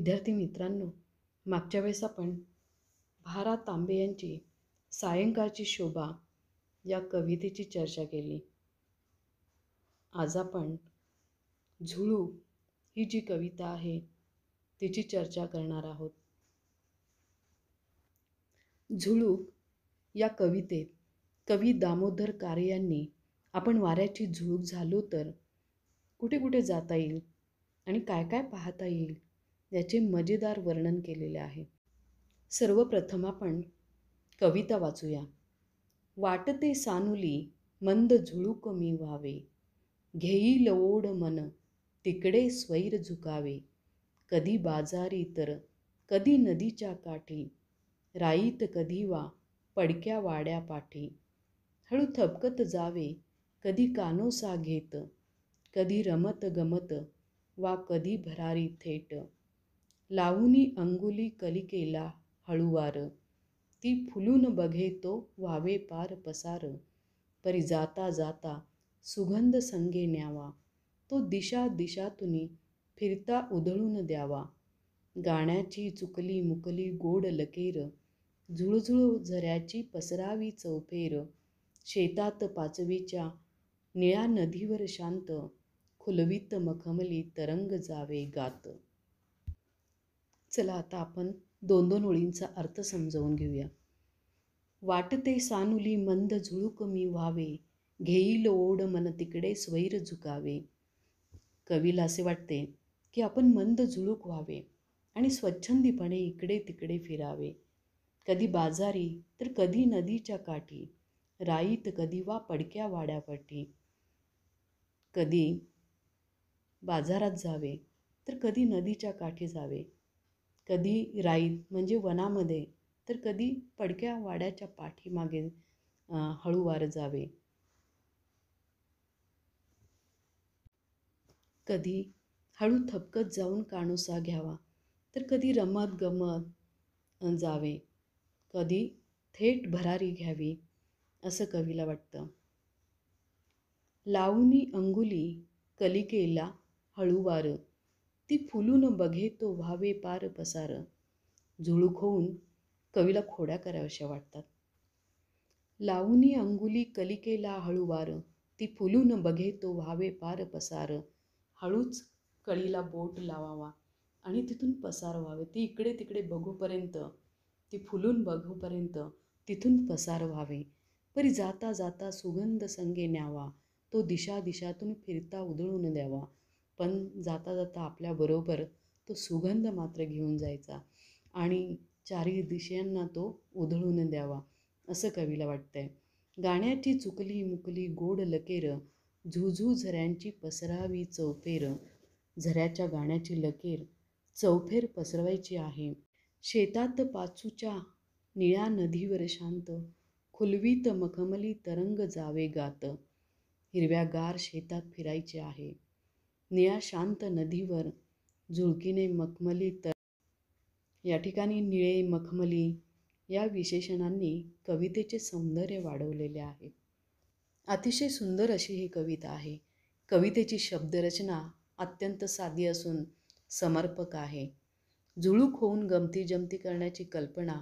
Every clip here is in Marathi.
विद्यार्थी मित्रांनो, मागच्या वेळेस आपण भा. रा. तांबे यांची सायंकाळची शोभा या कवितेची चर्चा केली. आज आपण झुळूक ही जी कविता आहे तिची चर्चा करणार आहोत. झुळूक या कवितेत कवी दामोदर कारळे यांनी आपण वाऱ्याची झुळूक झालो तर कुठे कुठे जाता येईल आणि काय काय पाहता येईल याचे मजेदार वर्णन केलेले आहे. सर्वप्रथम आपण कविता वाचूया. वाटते सानुली मंद झुळूक मी व्हावे, घेईल ओढ मन तिकडे स्वैर झुकावे. कधी बाजारी तर कधी नदीच्या काठी, राईत कधी वा पडक्या वाड्या पाठी. हळू थपकत जावे कधी कानोसा घेत, कधी रमत गमत वा कधी भरारी थेट. लावूनी अंगुली कलिकेला हळूवार, ती फुलून बघे तो व्हावे पार पसार. परी जाता जाता सुगंध संगे न्यावा, तो दिशा दिशातुनी फिरता उधळून द्यावा. गाण्याची चुकली मुकली गोड लकेर, झुळझुळ झऱ्याची पसरावी चौफेर. शेतात पाचवीच्या निळ्या नदीवर शांत, खुलवीत मखमली तरंग जावे गात. चला आता आपण 2-2 ओळींचा अर्थ समजावून घेऊया. वाटते सानुली मंद झुळूक मी व्हावे, घेईल ओढ मन तिकडे स्वैर झुकावे. कवीला असे वाटते की आपण मंद झुळूक व्हावे आणि स्वच्छंदीपणे इकडे तिकडे फिरावे. कधी बाजारी तर कधी नदीच्या काठी, राईत कधी वा पडक्या वाड्यापाठी. कधी बाजारात जावे तर कधी नदीच्या काठी जावे, कधी राईत म्हणजे वनामध्ये तर कधी पडक्या वाड्याच्या पाठीमागे हळूवार जावे. कधी हळू थपकत जाऊन कानोसा घ्यावा तर कधी रमत गमत जावे, कधी थेट भरारी घ्यावी असं कवीला वाटतं. लावूनी अंगुली कलिकेला हळूवार, ती फुलून बघे तो व्हावे पार पसार. झुळूक होऊन कवीला खोड्या कराव्याशा वाटतात. लावूनी अंगुली कलिकेला हळूवार, ती फुलून बघे तो व्हावे पार पसार. हळूच कळीला बोट लावावा आणि तिथून पसार व्हावे. ती इकडे तिकडे बघूपर्यंत, ती फुलून बघूपर्यंत तिथून पसार व्हावे. परी जाता जाता सुगंध संगे न्यावा, तो दिशा दिशातून फिरता उधळून द्यावा. पण जाता जाता आपल्याबरोबर तो सुगंध मात्र घेऊन जायचा आणि चारी दिशांना तो उधळून द्यावा असं कवीला वाटतंय. गाण्याची चुकली मुकली गोड लकेर, झुझू झऱ्यांची पसरावी चौफेर. झऱ्याच्या गाण्याची लकेर चौफेर पसरवायची आहे. शेतात पाचूच्या निळ्या नदीवर शांत, खुलवीत मखमली तरंग जावे गात. हिरव्यागार शेतात फिरायचे आहे. निळ्या शांत नदीवर झुळकीने मखमली या ठिकाणी निळे मखमली या विशेषणांनी कवितेचे सौंदर्य वाढवलेले आहे. अतिशय सुंदर अशी ही कविता आहे. कवितेची शब्दरचना अत्यंत साधी असून समर्पक आहे. झुळूक होऊन गमती जमती करण्याची कल्पना,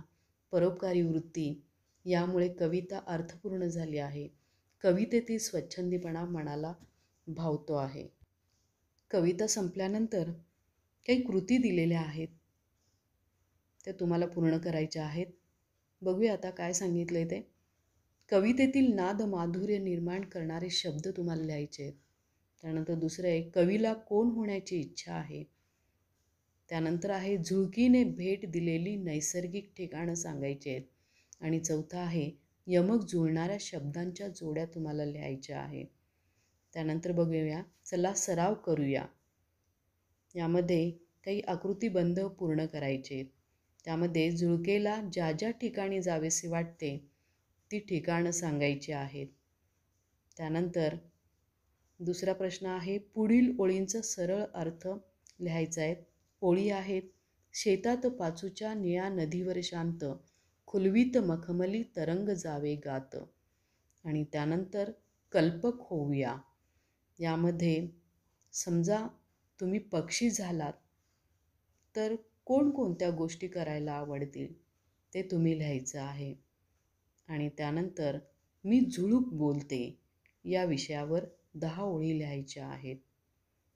परोपकारी वृत्ती यामुळे कविता अर्थपूर्ण झाली आहे. कवितेतील स्वच्छंदीपणा मनाला भावतो आहे. कविता संपल्यानंतर काही कृती दिलेल्या आहेत, त्या तुम्हाला पूर्ण करायच्या आहेत. बघूया आता काय सांगितलं आहे ते. कवितेतील नाद माधुर्य निर्माण करणारे शब्द तुम्हाला लिहायचे आहेत. त्यानंतर दुसरं आहे कवीला कोण होण्याची इच्छा आहे. त्यानंतर आहे झुळकीने भेट दिलेली नैसर्गिक ठिकाणं सांगायची आहेत. आणि चौथं आहे यमक जुळणाऱ्या शब्दांच्या जोड्या तुम्हाला लिहायच्या आहे. त्यानंतर बघूया, चला सराव करूया. यामध्ये काही आकृतिबंध पूर्ण करायचे. त्यामध्ये झुळकेला ज्या ज्या ठिकाणी जावेसे वाटते ती ठिकाणं सांगायची आहेत. त्यानंतर दुसरा प्रश्न आहे पुढील ओळींचा सरळ अर्थ लिहायचा आहे. ओळी आहेत शेतात पाचूच्या निळ्या नदीवर शांत, खुलवीत मखमली तरंग जावे गात. आणि त्यानंतर कल्पक होऊया. यामध्ये समजा तुम्ही पक्षी झालात तर कोणकोणत्या गोष्टी करायला आवडतील ते तुम्ही लिहायचं आहे. आणि त्यानंतर मी झुळूक बोलते या विषयावर 10 ओळी लिहायच्या आहेत.